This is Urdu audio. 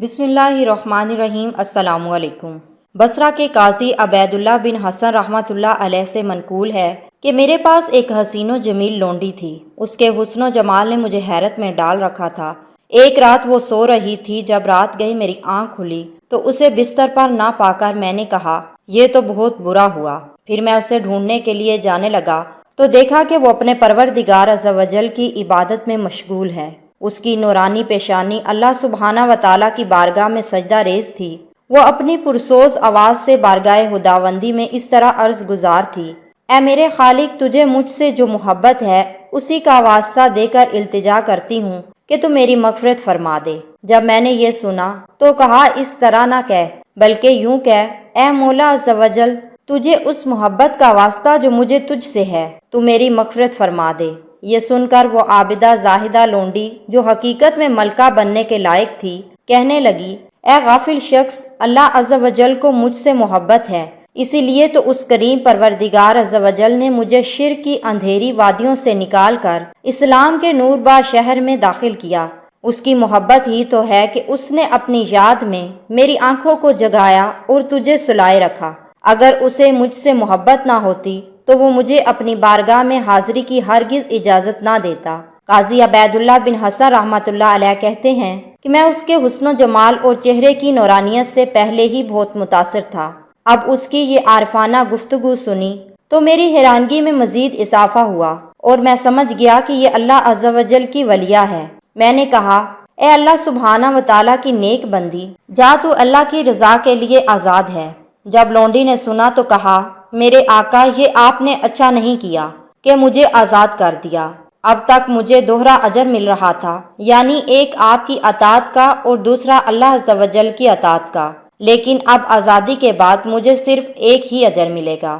بسم اللہ الرحمن الرحیم۔ السلام علیکم۔ بصرہ کے قاضی عبید اللہ بن حسن رحمۃ اللہ علیہ سے منقول ہے کہ میرے پاس ایک حسین و جمیل لونڈی تھی۔ اس کے حسن و جمال نے مجھے حیرت میں ڈال رکھا تھا۔ ایک رات وہ سو رہی تھی، جب رات گئی میری آنکھ کھلی تو اسے بستر پر نہ پا کر میں نے کہا یہ تو بہت برا ہوا۔ پھر میں اسے ڈھونڈنے کے لیے جانے لگا تو دیکھا کہ وہ اپنے پروردگار عز و جل کی عبادت میں مشغول ہے۔ اس کی نورانی پیشانی اللہ سبحانہ و تعالیٰ کی بارگاہ میں سجدہ ریز تھی۔ وہ اپنی پرسوز آواز سے بارگاہ خداوندی میں اس طرح عرض گزار تھی: اے میرے خالق، تجھے مجھ سے جو محبت ہے اسی کا واسطہ دے کر التجا کرتی ہوں کہ تو میری مغفرت فرما دے۔ جب میں نے یہ سنا تو کہا اس طرح نہ کہہ، بلکہ یوں کہہ: اے مولا عز و جل، تجھے اس محبت کا واسطہ جو مجھے تجھ سے ہے، تو میری مغفرت فرما دے۔ یہ سن کر وہ عابدہ زاہدہ لونڈی، جو حقیقت میں ملکہ بننے کے لائق تھی، کہنے لگی: اے غافل شخص، اللہ عز و جل کو مجھ سے محبت ہے، اسی لیے تو اس کریم پروردگار عز و جل نے مجھے شرک کی اندھیری وادیوں سے نکال کر اسلام کے نور با شہر میں داخل کیا۔ اس کی محبت ہی تو ہے کہ اس نے اپنی یاد میں میری آنکھوں کو جگایا اور تجھے سلائے رکھا۔ اگر اسے مجھ سے محبت نہ ہوتی تو وہ مجھے اپنی بارگاہ میں حاضری کی ہرگز اجازت نہ دیتا۔ قاضی عبید اللہ بن حسن رحمۃ اللہ علیہ کہتے ہیں کہ میں اس کے حسن و جمال اور چہرے کی نورانیت سے پہلے ہی بہت متاثر تھا۔ اب اس کی یہ عارفانہ گفتگو سنی تو میری حیرانگی میں مزید اضافہ ہوا اور میں سمجھ گیا کہ یہ اللہ عز و جل کی ولیہ ہے۔ میں نے کہا: اے اللہ سبحانہ و تعالیٰ کی نیک بندی، جا تو اللہ کی رضا کے لیے آزاد ہے۔ جب لونڈی نے سنا تو کہا: میرے آقا، یہ آپ نے اچھا نہیں کیا کہ مجھے آزاد کر دیا۔ اب تک مجھے دوہرا اجر مل رہا تھا، یعنی ایک آپ کی اطاعت کا اور دوسرا اللہ عز و جل کی اطاعت کا، لیکن اب آزادی کے بعد مجھے صرف ایک ہی اجر ملے گا۔